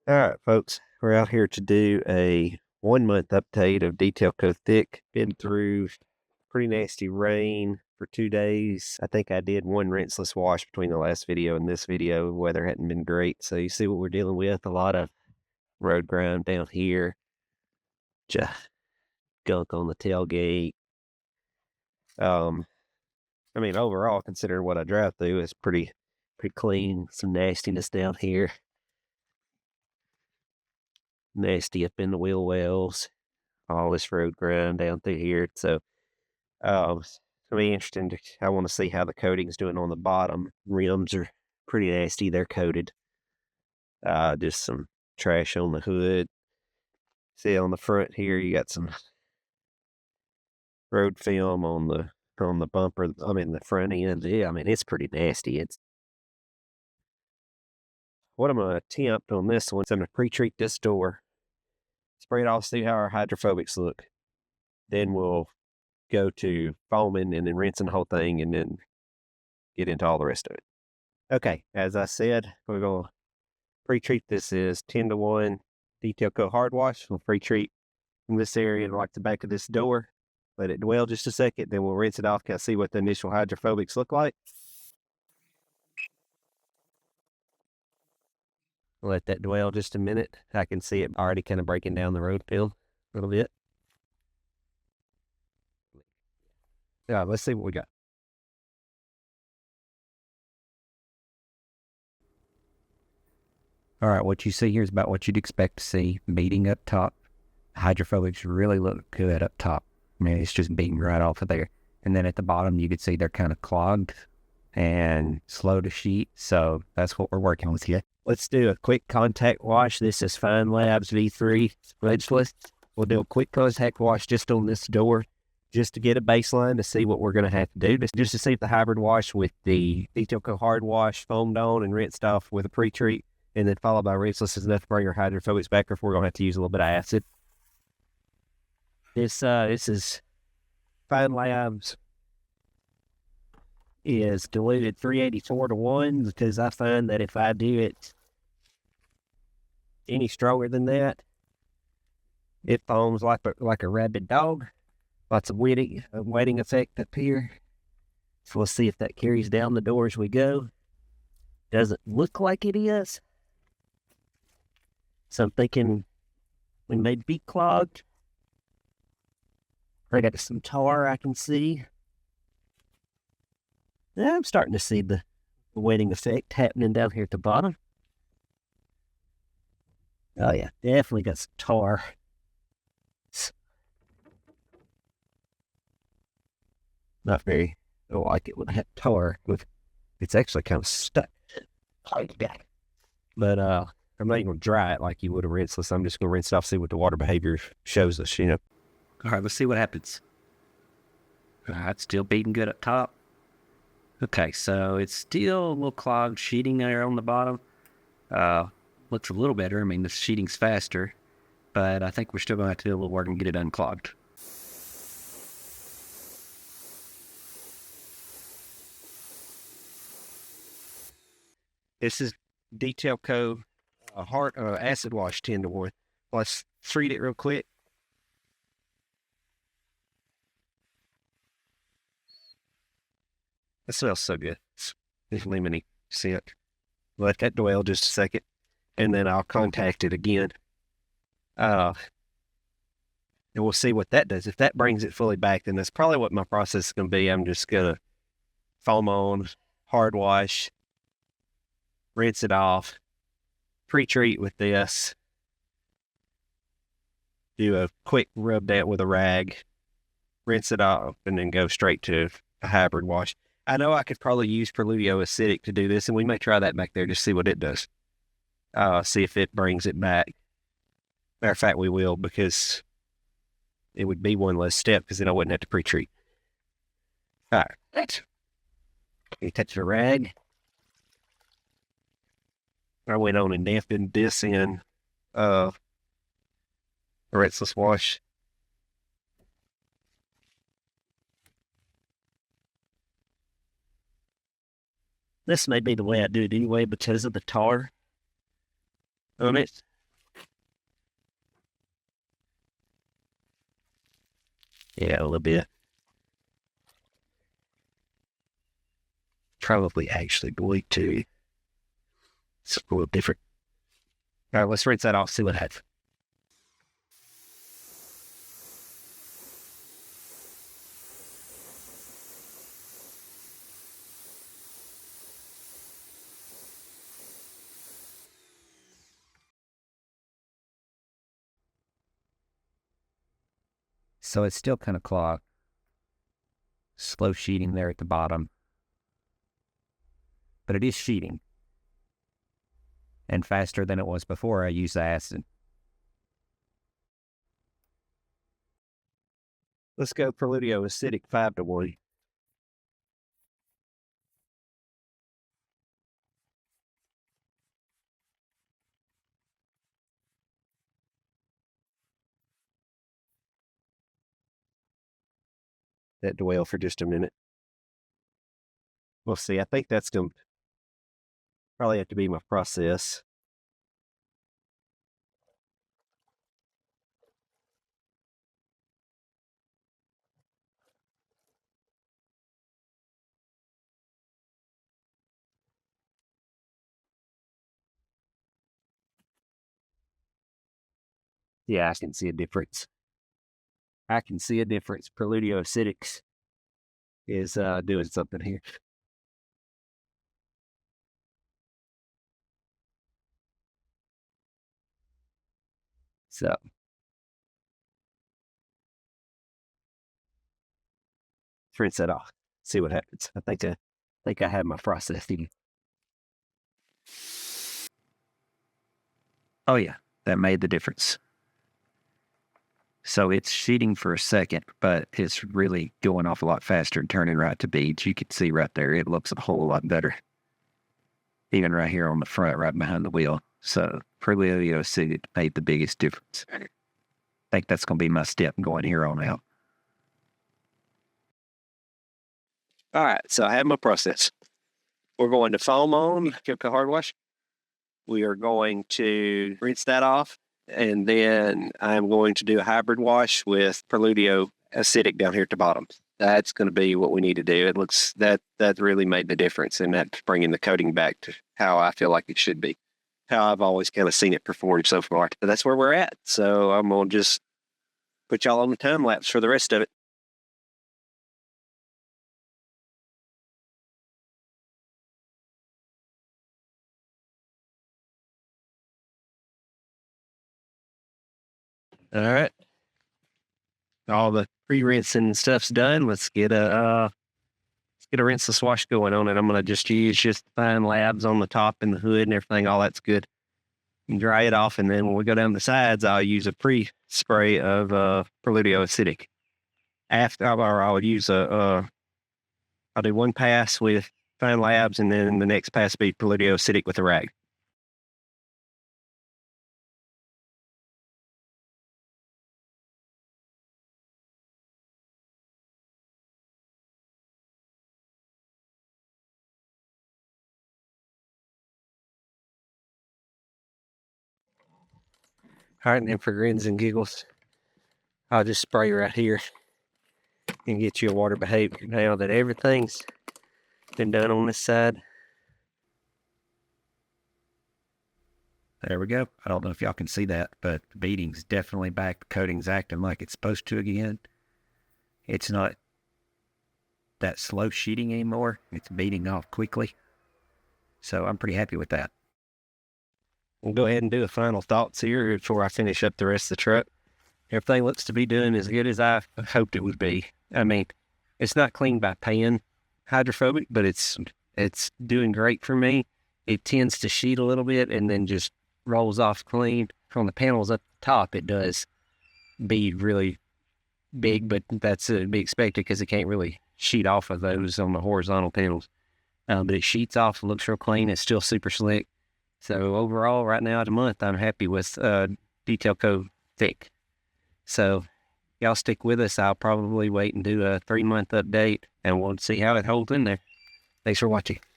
All right, folks, we're out here to do a 1 month update of Detail Coat Thick. Been through pretty nasty rain for 2 days. I think I did one rinseless wash between the last video and this video. Weather hadn't been great, so you see what we're dealing with. A lot of road grime down here, just gunk on the tailgate. I mean, overall, considering what I drive through, it's pretty clean. Some nastiness down here. Nasty up in the wheel wells. All this road grind down through here. So, it'll be interesting. I want to see how the coating's doing on the bottom. Rims are pretty nasty. They're coated. Just some trash on the hood. See on the front here, you got some road film on the bumper. I mean, the front end. Yeah, I mean, it's pretty nasty. It's what I'm gonna attempt on this one is I'm gonna pre-treat this door, spray it off, see how our hydrophobics look. Then we'll go to foaming and then rinsing the whole thing and then get into all the rest of it. Okay, as I said, we're going to pre-treat. This is 10-to-1 detail coat hard wash. We'll pre-treat from this area like the back of this door. Let it dwell just a second, then we'll rinse it off. Can I see what the initial hydrophobics look like? Let that dwell just a minute. I can see it already kind of breaking down the road film a little bit. Yeah, let's see what we got. All right, what you see here is about what you'd expect to see. Beating up top. Hydrophobics really look good up top. I mean, it's just beating right off of there. And then at the bottom, you can see they're kind of clogged and slow to sheet. So that's what we're working with here. Let's do a quick contact wash. This is Fine Labs V3 Edgeless. We'll do a quick contact wash just on this door, just to get a baseline to see what we're going to have to do. Just to see if the hybrid wash with the Detail Coat hard wash foamed on and rinsed off with a pre-treat, and then followed by rinseless is enough to bring our hydrophobics back, or if we're going to have to use a little bit of acid. This is Fine Labs is diluted 384-to-1 because I find that if I do it any stronger than that, it foams like a rabid dog. Lots of wetting effect up here. So we'll see if that carries down the door as we go. Doesn't look like it is. So I'm thinking we may be clogged. I got some tar I can see. Yeah, I'm starting to see the wetting effect happening down here at the bottom. Oh yeah, definitely got some tar. Not very, I don't like it when I have tar. It's actually kind of stuck. But I'm not even going to dry it like you would a rinseless. I'm just going to rinse it off, see what the water behavior shows us, you know. All right, let's see what happens. All right, still beating good up top. Okay, so it's still a little clogged sheeting there on the bottom. Looks a little better. I mean, the sheeting's faster, but I think we're still going to have to do a little work and get it unclogged. This is Detail Coat hard acid wash 10-to-1. Let's treat it real quick. It smells so good. It's lemony scent. Let that dwell just a second, and then I'll contact it again. And we'll see what that does. If that brings it fully back, then that's probably what my process is going to be. I'm just going to foam on, hard wash, rinse it off, pre-treat with this, do a quick rub down with a rag, rinse it off, and then go straight to a hybrid wash. I know I could probably use Preludio Acidic to do this, and we may try that back there to see what it does. See if it brings it back. Matter of fact, we will, because it would be one less step, because then I wouldn't have to pre-treat. All right. You touch the rag. I went on and dampened this in a rinseless wash. This may be the way I do it anyway because of the tar on it. Yeah, a little bit. Probably actually going to. It's a little different. All right, let's rinse that off, see what happens. So it's still kind of clogged. Slow sheeting there at the bottom. But it is sheeting. And faster than it was before I used the acid. Let's go Preludio acidic 5-to-1. That dwell for just a minute. We'll see. I think that's going to probably have to be my process. Yeah, I can see a difference. I can see a difference. Preludio acidics is doing something here. So rinse that off. See what happens. I think I have my processing. Oh yeah, that made the difference. So it's sheeting for a second, but it's really going off a lot faster and turning right to beads. You can see right there, it looks a whole lot better. Even right here on the front, right behind the wheel. So Preludio acidic made the biggest difference. I think that's going to be my step going here on out. All right, so I have my process. We're going to foam on, chemical hard wash. We are going to rinse that off, and then I'm going to do a hybrid wash with Preludio acidic down here at the bottom. That's going to be what we need to do. It looks that really made the difference, and that's bringing the coating back to how I feel like it should be, how I've always kind of seen it perform so far. But that's where we're at. So I'm going to just put y'all on the time lapse for the rest of it. All right. All the pre-rinsing stuff's done. Let's get a rinse and wash going on it. I'm gonna just use fine labs on the top and the hood and everything. All that's good. And dry it off, and then when we go down the sides, I'll use a pre-spray of Preludio acidic. After, or I'll use I'll do one pass with fine labs, and then the next pass be Preludio acidic with a rag. All right, and then for grins and giggles, I'll just spray right here and get you a water behavior now that everything's been done on this side. There we go. I don't know if y'all can see that, but the beading's definitely back. The coating's acting like it's supposed to again. It's not that slow sheeting anymore. It's beading off quickly. So I'm pretty happy with that. We'll go ahead and do the final thoughts here before I finish up the rest of the truck. Everything looks to be doing as good as I hoped it would be. I mean, it's not cleaned by pan hydrophobic, but it's doing great for me. It tends to sheet a little bit and then just rolls off clean. On the panels up the top, it does bead really big, but that's to be expected because it can't really sheet off of those on the horizontal panels. But it sheets off, looks real clean. It's still super slick. So overall, right now at a month, I'm happy with Detail Coat Thick. So y'all stick with us. I'll probably wait and do a 3-month update, and we'll see how it holds in there. Thanks for watching.